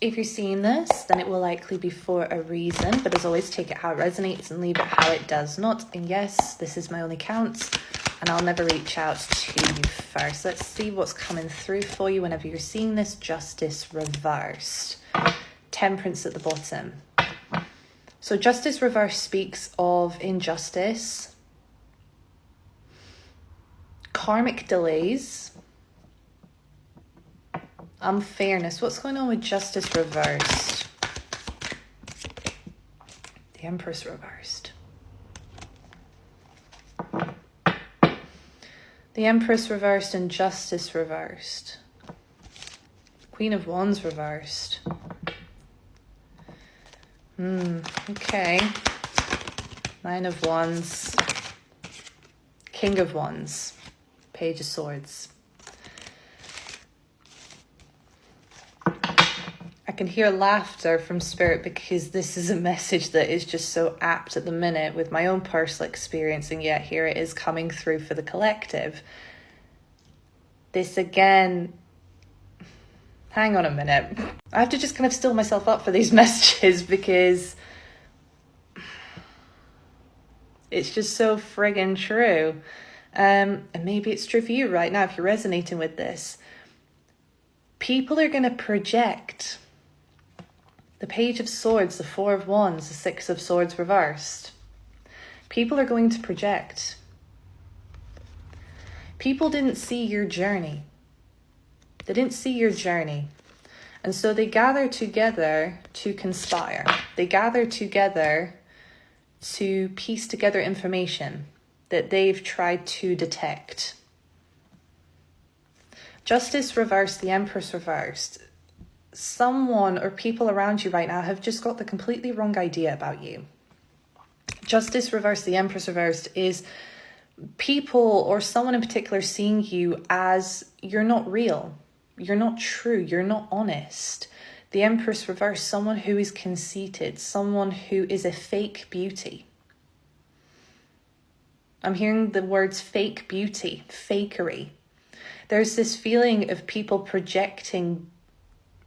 If you're seeing this, then it will likely be for a reason, but as always, take it how it resonates and leave it how it does not. And yes, this is my only count, and I'll never reach out to you first. Let's see what's coming through for you whenever you're seeing this. Justice reversed. Temperance at the bottom. So justice reversed speaks of injustice, karmic delays, unfairness. What's going on with justice reversed? The Empress reversed. The Empress reversed and justice reversed. Queen of Wands reversed. Okay. Nine of Wands. King of Wands. Page of Swords. I can hear laughter from Spirit because this is a message that is just so apt at the minute with my own personal experience, and yet here it is coming through for the collective. This again, hang on a minute. I have to just kind of still myself up for these messages because it's just so friggin' true. And maybe it's true for you right now if you're resonating with this. People are going to project. The Page of Swords, the Four of Wands, the Six of Swords reversed. People are going to project. People didn't see your journey. They didn't see your journey. And so they gather together to conspire. They gather together to piece together information that they've tried to detect. Justice reversed, the Empress reversed. Someone or people around you right now have just got the completely wrong idea about you. Justice reversed, the Empress reversed is people or someone in particular seeing you as you're not real, you're not true, you're not honest. The Empress reversed, someone who is conceited, someone who is a fake beauty. I'm hearing the words fake beauty, fakery. There's this feeling of people projecting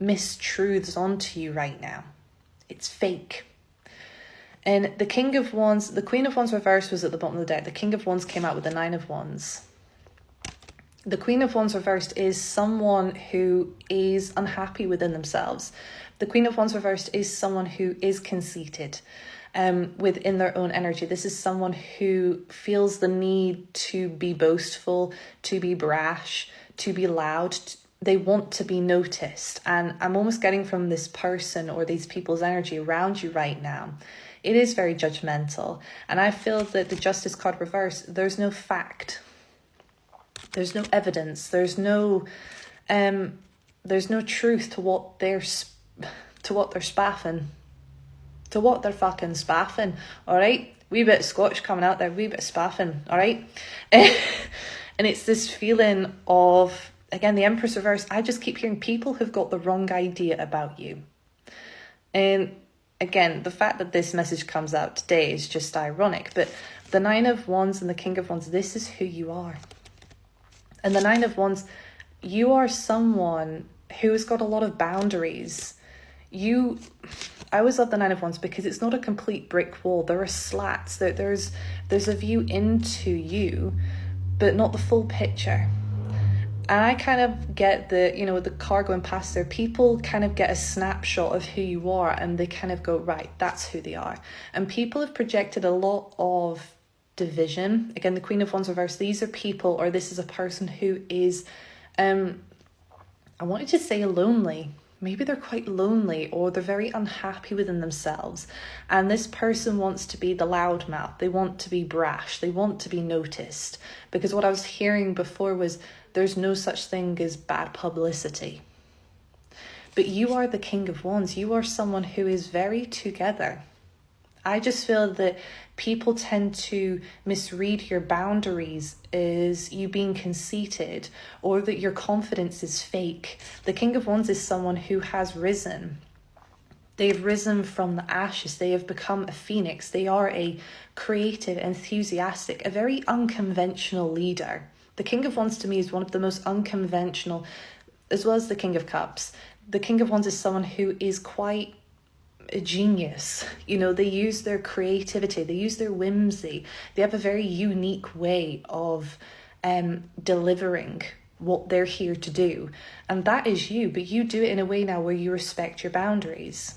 mistruths onto you right now. It's fake. And the King of Wands, the Queen of Wands reverse was at the bottom of the deck. The King of Wands came out with the Nine of Wands. The Queen of Wands reversed is someone who is unhappy within themselves. The Queen of Wands reversed is someone who is conceited within their own energy. This is someone who feels the need to be boastful, to be brash, to be loud. They want to be noticed. And I'm almost getting from this person or these people's energy around you right now. It is very judgmental. And I feel that the Justice card reverse, there's no fact. There's no evidence. There's no truth to what they're spaffing. To what they're fucking spaffing. All right? Wee bit of Scotch coming out there. Wee bit of spaffing. All right? And it's this feeling of, again, the Empress reverse. I just keep hearing people who've got the wrong idea about you. And again, the fact that this message comes out today is just ironic. But the Nine of Wands and the King of Wands, this is who you are. And the Nine of Wands, you are someone who has got a lot of boundaries. I always love the Nine of Wands because it's not a complete brick wall. There are slats. There's a view into you, but not the full picture. And I kind of get with the car going past there, people kind of get a snapshot of who you are and they kind of go, right, that's who they are. And people have projected a lot of division. Again, the Queen of Wands reverse, these are people, or this is a person who is, I wanted to say lonely. Maybe they're quite lonely or they're very unhappy within themselves. And this person wants to be the loudmouth. They want to be brash. They want to be noticed. Because what I was hearing before was there's no such thing as bad publicity. But you are the King of Wands. You are someone who is very together. I just feel that people tend to misread your boundaries as you being conceited or that your confidence is fake. The King of Wands is someone who has risen. They've risen from the ashes. They have become a phoenix. They are a creative, enthusiastic, a very unconventional leader. The King of Wands to me is one of the most unconventional, as well as the King of Cups. the King of Wands is someone who is quite a genius. You know, they use their creativity, they use their whimsy. They have a very unique way of delivering what they're here to do. And that is you, but you do it in a way now where you respect your boundaries.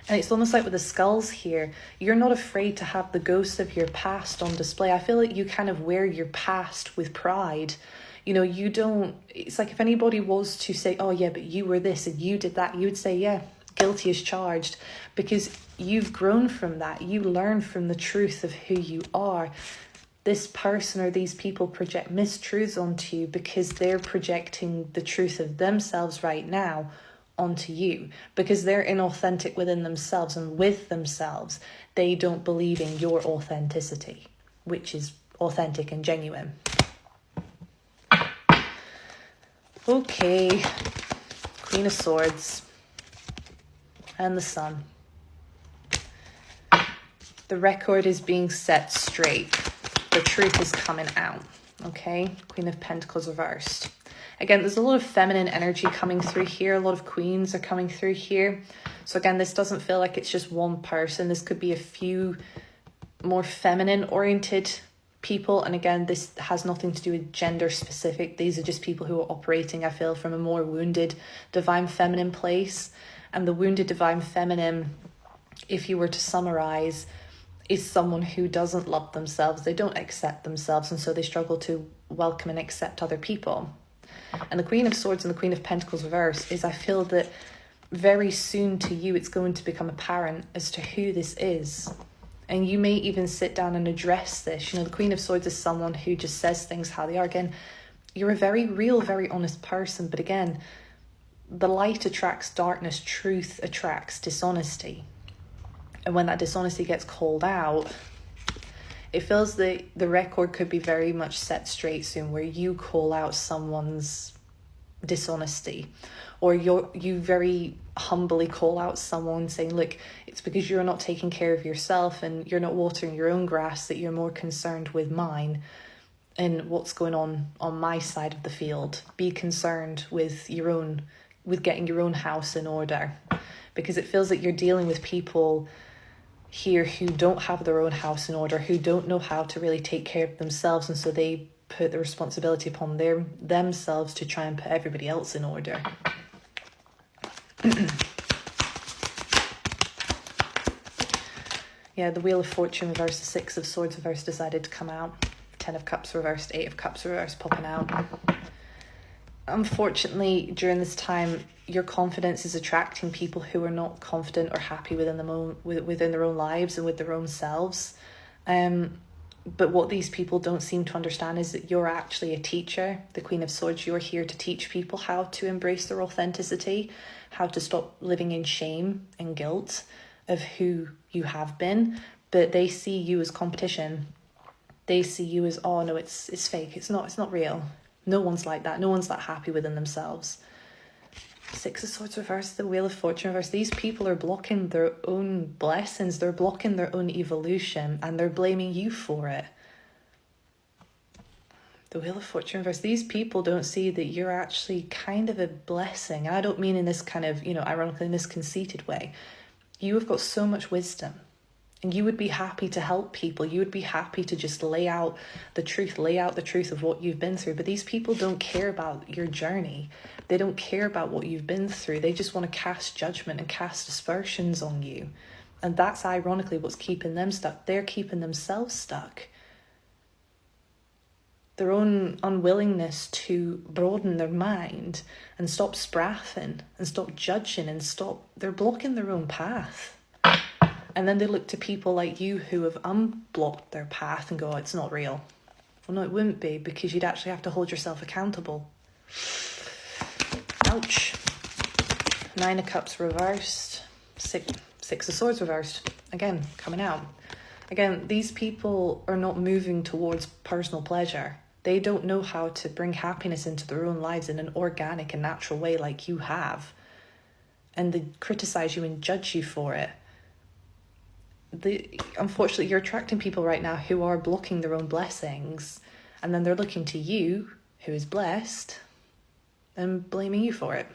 And it's almost like with the skulls here, you're not afraid to have the ghosts of your past on display. I feel like you kind of wear your past with pride. You know, you don't, it's like if anybody was to say, oh yeah, but you were this and you did that, you would say, yeah, guilty as charged, because you've grown from that. You learn from the truth of who you are. This person or these people project mistruths onto you because they're projecting the truth of themselves right now onto you, because they're inauthentic within themselves, and with themselves they don't believe in your authenticity, which is authentic and genuine. Okay, Queen of Swords and the Sun. The record is being set straight. The truth is coming out. Okay, Queen of Pentacles reversed. Again, there's a lot of feminine energy coming through here. A lot of queens are coming through here. So again, this doesn't feel like it's just one person. This could be a few more feminine oriented people. And again, this has nothing to do with gender specific. These are just people who are operating, I feel, from a more wounded divine feminine place. And the wounded divine feminine, if you were to summarize, is someone who doesn't love themselves. They don't accept themselves, and so they struggle to welcome and accept other people. And the Queen of Swords and the Queen of Pentacles reverse is, I feel that very soon to you it's going to become apparent as to who this is. And you may even sit down and address this. You know, the Queen of Swords is someone who just says things how they are. Again, you're a very real, very honest person. But again, the light attracts darkness. Truth attracts dishonesty. And when that dishonesty gets called out, it feels that the record could be very much set straight soon, where you call out someone's dishonesty, or you very humbly call out someone saying, look, it's because you're not taking care of yourself and you're not watering your own grass that you're more concerned with mine and what's going on my side of the field. Be concerned with getting your own house in order, because it feels like you're dealing with people here who don't have their own house in order, who don't know how to really take care of themselves, and so they put the responsibility upon themselves to try and put everybody else in order. Yeah, the Wheel of Fortune reversed, the Six of Swords reversed decided to come out. 10 of Cups reversed, 8 of Cups reversed popping out. Unfortunately, during this time, your confidence is attracting people who are not confident or happy within their own lives and with their own selves. But what these people don't seem to understand is that you're actually a teacher. The Queen of Swords, you're here to teach people how to embrace their authenticity, how to stop living in shame and guilt of who you have been. But they see you as competition. They see you as, oh no, it's fake. It's not real. No one's like that. No one's that happy within themselves. Six of Swords reversed, the Wheel of Fortune reversed. These people are blocking their own blessings. They're blocking their own evolution, and they're blaming you for it. The Wheel of Fortune reversed. These people don't see that you're actually kind of a blessing. And I don't mean in this kind of, ironically, in this conceited way. You have got so much wisdom. And you would be happy to help people. You would be happy to just lay out the truth of what you've been through. But these people don't care about your journey. They don't care about what you've been through. They just want to cast judgment and cast aspersions on you. And that's ironically what's keeping them stuck. They're keeping themselves stuck. Their own unwillingness to broaden their mind and stop spraffing and stop judging and they're blocking their own path. And then they look to people like you who have unblocked their path and go, oh, it's not real. Well, no, it wouldn't be, because you'd actually have to hold yourself accountable. Ouch. 9 of Cups reversed. Six of Swords reversed. Again, coming out. Again, these people are not moving towards personal pleasure. They don't know how to bring happiness into their own lives in an organic and natural way like you have. And they criticize you and judge you for it. Unfortunately, you're attracting people right now who are blocking their own blessings, and then they're looking to you, who is blessed, and blaming you for it.